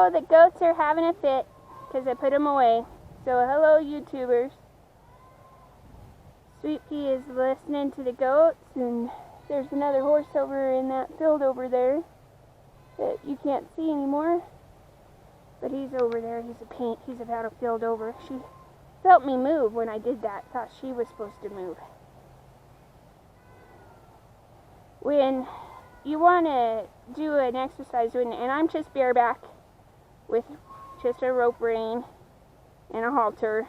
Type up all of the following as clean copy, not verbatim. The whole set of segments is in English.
Oh, the goats are having a fit because I put them away. So hello, YouTubers. Sweet Pea is listening to the goats, and there's another horse over in that field over there that you can't see anymore. But he's over there. He's about a field over. She felt me move when I did that. Thought she was supposed to move. When you want to do an exercise, and I'm just bareback with just a rope rein and a halter,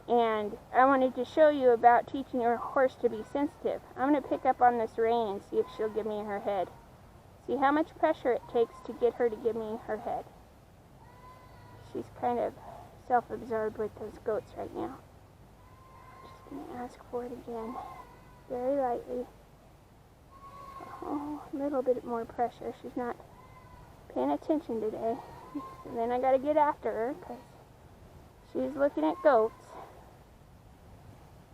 and I wanted to show you about teaching your horse to be sensitive. I'm going to pick up on this rein and see if she'll give me her head. See how much pressure it takes to get her to give me her head. She's kind of self-absorbed with those goats right now. I'm just going to ask for it again, very lightly. Oh, a little bit more pressure. She's not paying attention today. And then I got to get after her because she's looking at goats.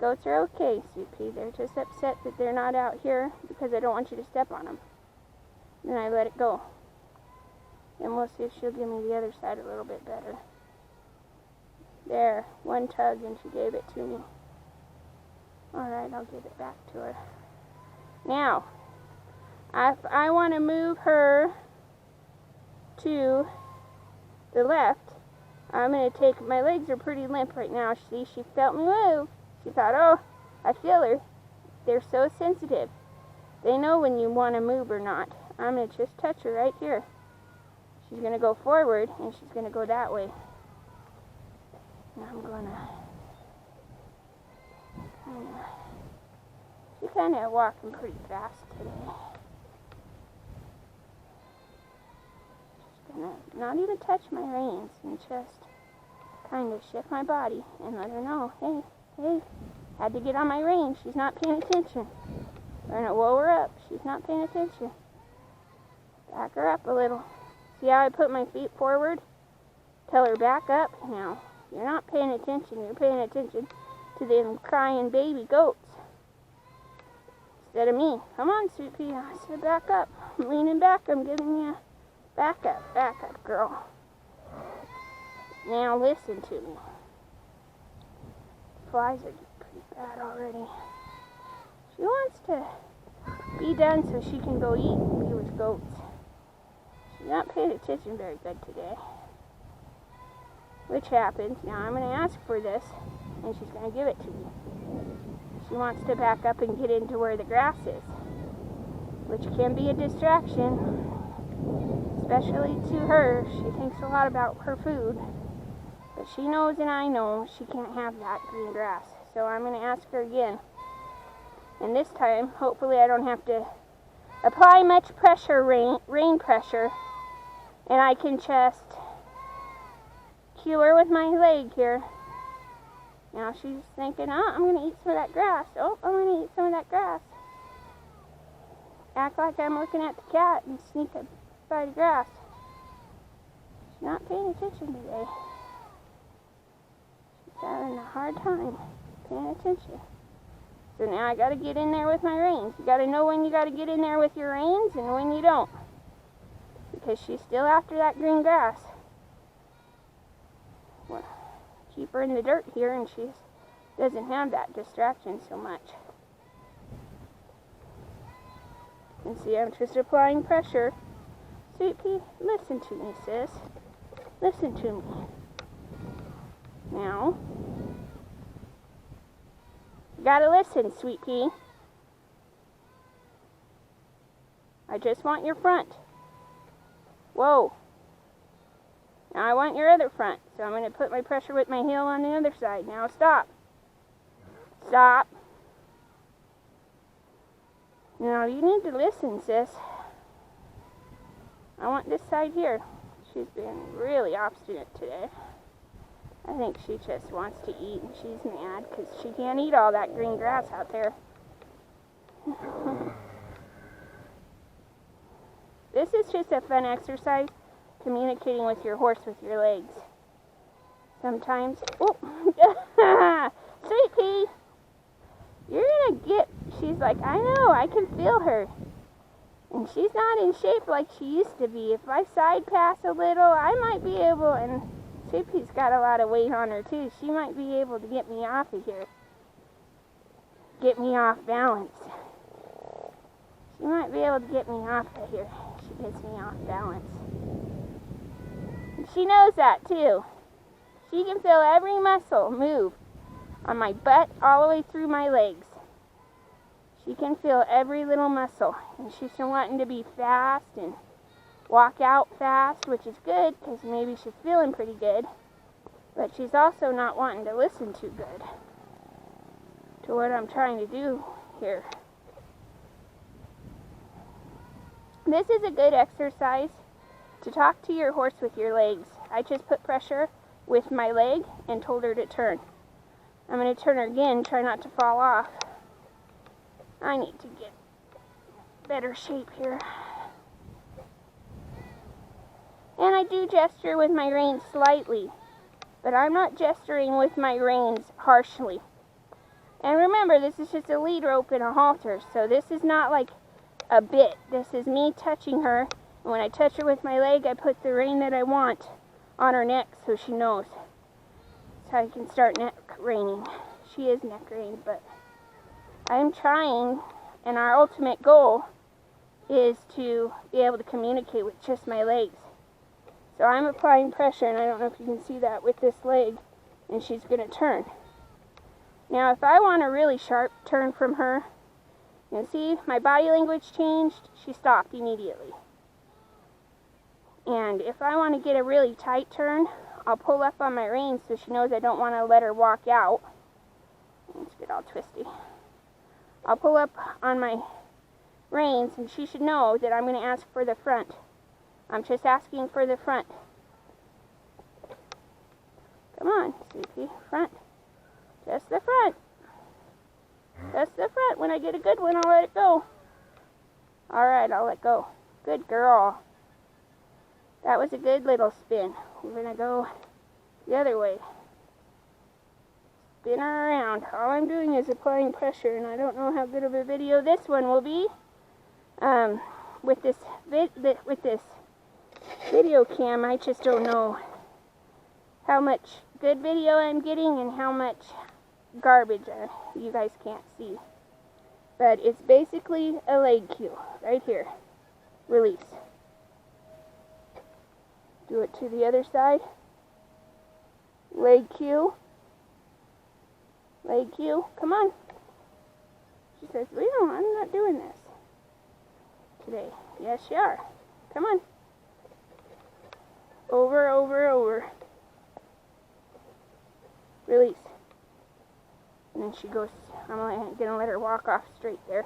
Goats are okay, Sweet Pea. They're just upset that they're not out here because I don't want you to step on them. Then I let it go. And we'll see if she'll give me the other side a little bit better. There, one tug and she gave it to me. Alright, I'll give it back to her. Now, if I want to move her to the left, I'm going to take, my legs are pretty limp right now. See, she felt me move. She thought, oh, I feel her. They're so sensitive. They know when you want to move or not. I'm going to just touch her right here. She's going to go forward, and she's going to go that way. And I'm going to she's kind of walking pretty fast today. Just going to not even touch my reins and just kind of shift my body and let her know, hey, had to get on my rein. She's not paying attention. We're going to whoa her up. She's not paying attention. Back her up a little. See how I put my feet forward? Tell her back up. Now, you're not paying attention. You're paying attention to them crying baby goats. Instead of me. Come on, Sweet Pea. I said back up. I'm leaning back. I'm giving you back up, girl. Now listen to me. Flies are pretty bad already. She wants to be done so she can go eat and be with goats. She's not paying attention very good today. Which happens. Now I'm going to ask for this, and she's going to give it to me. She wants to back up and get into where the grass is, which can be a distraction, especially to her. She thinks a lot about her food, but she knows and I know she can't have that green grass. So I'm going to ask her again. And this time, hopefully I don't have to apply much pressure, rain pressure, and I can just cue her with my leg here. Now she's thinking, oh, I'm going to eat some of that grass. Oh, I'm going to eat some of that grass. Act like I'm looking at the cat and sneak by the grass. She's not paying attention today. She's having a hard time paying attention. So now I got to get in there with my reins. You got to know when you got to get in there with your reins and when you don't. Because she's still after that green grass. Well, keep her in the dirt here and she doesn't have that distraction so much. And see, I'm just applying pressure. Sweet Pea, listen to me, sis. Listen to me. Now, you gotta listen, Sweet Pea. I just want your front. Whoa. Now I want your other front. So I'm going to put my pressure with my heel on the other side. Now stop. Stop. Now you need to listen, sis. I want this side here. She's been really obstinate today. I think she just wants to eat and she's mad because she can't eat all that green grass out there. This is just a fun exercise, communicating with your horse with your legs. Sometimes, oh, Sweet Pea, you're gonna get, she's like, I know, I can feel her. And she's not in shape like she used to be. If I side pass a little, I might be able, and Sweet-Pea's got a lot of weight on her too, she might be able to get me off of here. Get me off balance. She might be able to get me off of here. She gets me off balance. And she knows that too. She can feel every muscle move on my butt all the way through my legs. She can feel every little muscle, and she's wanting to be fast and walk out fast, which is good because maybe she's feeling pretty good, but she's also not wanting to listen too good to what I'm trying to do here. This is a good exercise to talk to your horse with your legs. I just put pressure with my leg and told her to turn. I'm going to turn her again, try not to fall off. I need to get better shape here. And I do gesture with my reins slightly, but I'm not gesturing with my reins harshly. And remember, this is just a lead rope and a halter, so this is not like a bit. This is me touching her, and when I touch her with my leg, I put the rein that I want on her neck so she knows. So I can start neck reining. She is neck reined, but I'm trying, and our ultimate goal is to be able to communicate with just my legs. So I'm applying pressure, and I don't know if you can see that with this leg, and she's going to turn. Now, if I want a really sharp turn from her, you can see my body language changed. She stopped immediately. And if I want to get a really tight turn, I'll pull up on my reins so she knows I don't want to let her walk out. Let's get all twisty. I'll pull up on my reins, and she should know that I'm going to ask for the front. I'm just asking for the front. Come on, Sweetie, front. Just the front. Just the front. When I get a good one, I'll let it go. Alright, I'll let go. Good girl. That was a good little spin. We're going to go the other way. Spin her around. All I'm doing is applying pressure, and I don't know how good of a video this one will be. With this video cam, I just don't know how much good video I'm getting and how much garbage you guys can't see. But it's basically a leg cue right here. Release. Do it to the other side. Leg cue. Leg cue. Come on. She says, "Well, I'm not doing this today." Yes, you are. Come on. Over, over, over. Release. And then she goes, I'm going to let her walk off straight there.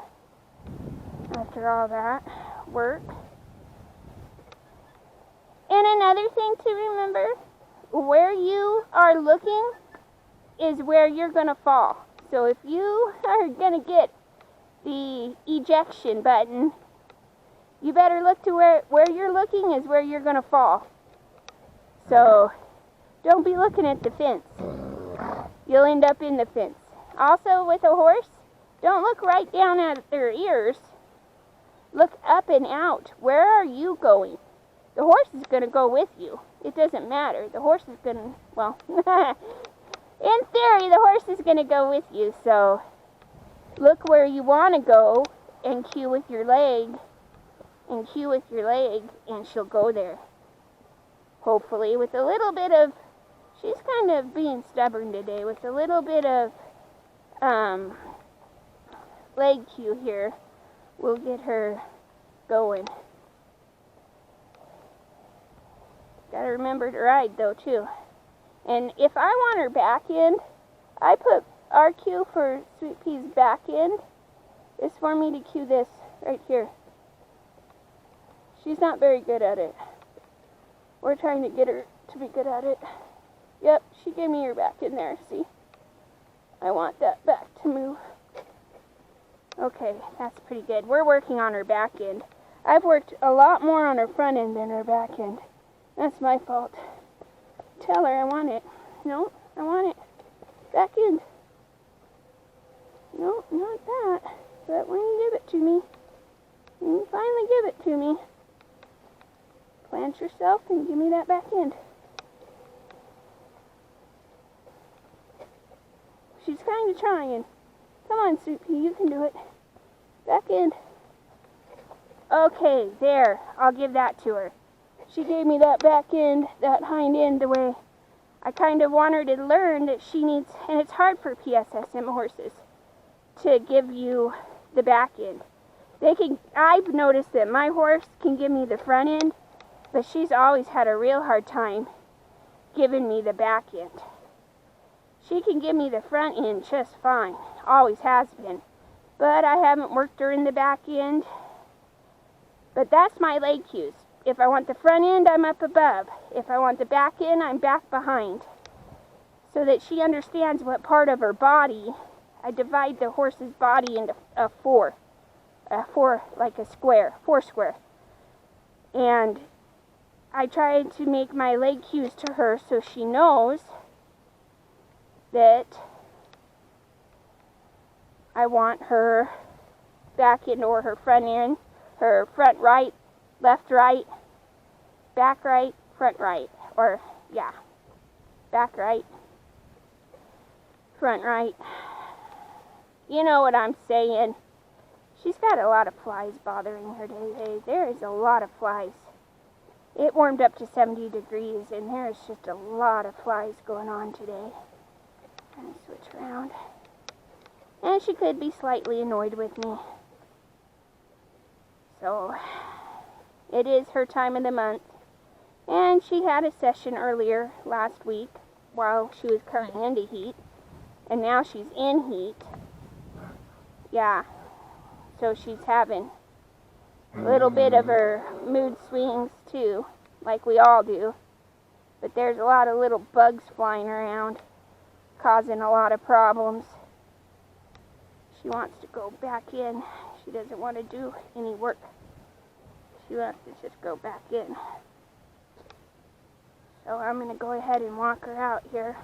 After all that work. And another thing to remember, where you are looking is where you're going to fall. So if you are going to get the ejection button, you better look to where you're looking is where you're going to fall. So don't be looking at the fence. You'll end up in the fence. Also with a horse, don't look right down at their ears. Look up and out. Where are you going? The horse is going to go with you. It doesn't matter. The horse is going to, well, in theory, the horse is going to go with you. So look where you want to go and cue with your leg. And cue with your leg, and she'll go there. Hopefully with a little bit of, she's kind of being stubborn today, with a little bit of leg cue here, we'll get her going. Gotta remember to ride though too. And if I want her back end, I put our cue for Sweet-Pea's back end is for me to cue this right here. She's not very good at it. We're trying to get her to be good at it. Yep, she gave me her back in there, see? I want that back to move. Okay, that's pretty good. We're working on her back end. I've worked a lot more on her front end than her back end. That's my fault. Tell her I want it. No, I want it. Back end. No, not that. But when you give it to me, And finally give it to me. Plant yourself and give me that back end. She's kind of trying. Come on, Sweet Pea, you can do it. Back end. Okay, there. I'll give that to her. She gave me that back end, that hind end, the way I kind of want her to learn that she needs, and it's hard for PSSM horses to give you the back end. I've noticed that my horse can give me the front end, but she's always had a real hard time giving me the back end. She can give me the front end just fine, always has been, but I haven't worked her in the back end. But that's my leg cues. If I want the front end, I'm up above. If I want the back end, I'm back behind. So that she understands what part of her body. I divide the horse's body into four like a square, four square. And I try to make my leg cues to her so she knows that I want her back end or her front end, her front right, left right, back right, front right, or yeah, back right, front right. You know what I'm saying. She's got a lot of flies bothering her today. There is a lot of flies. It warmed up to 70 degrees and there's just a lot of flies going on today. I'm going to switch around. And she could be slightly annoyed with me. So, it is her time of the month. And she had a session earlier last week while she was coming into heat. And now she's in heat. Yeah. So she's having a little bit of her mood swings too, like we all do. But there's a lot of little bugs flying around, causing a lot of problems. She wants to go back in. She doesn't want to do any work. She wants to just go back in. So I'm going to go ahead and walk her out here.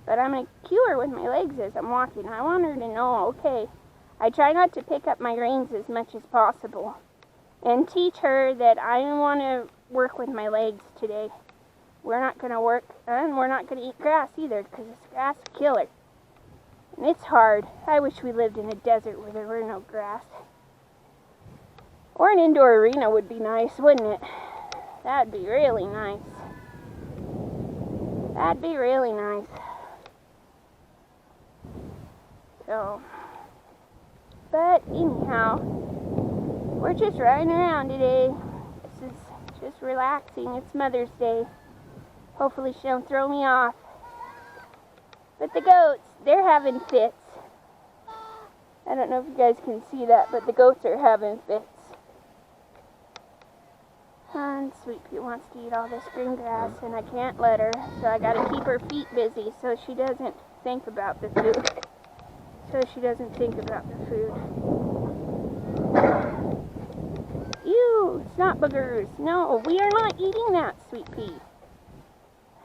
But I'm going to cue her with my legs as I'm walking. I want her to know, okay, I try not to pick up my reins as much as possible. And teach her that I want to work with my legs today. We're not going to work, and we're not going to eat grass either, because this grass will kill her. And it's hard. I wish we lived in a desert where there were no grass. Or an indoor arena would be nice, wouldn't it? That'd be really nice. That'd be really nice. So, but anyhow, we're just riding around today. This is just relaxing. It's Mother's Day. Hopefully she don't throw me off. But the goats, they're having fits. I don't know if you guys can see that, but the goats are having fits. And Sweet Pea wants to eat all this green grass, and I can't let her, so I gotta keep her feet busy so she doesn't think about the food. Ew, snot boogers. No, we are not eating that, Sweet Pea.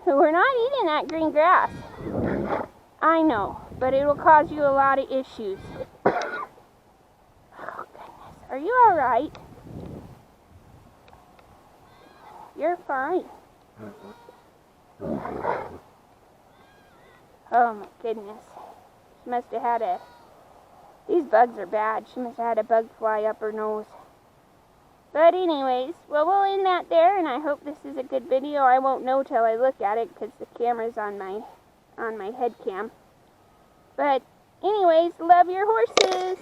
We're not eating that green grass. I know, but it will cause you a lot of issues. Oh, goodness. Are you alright? You're fine. Oh, my goodness. She must have had these bugs are bad. She must have had a bug fly up her nose. But anyways, well, we'll end that there, and I hope this is a good video. I won't know till I look at it because the camera's on my head cam. But anyways, love your horses.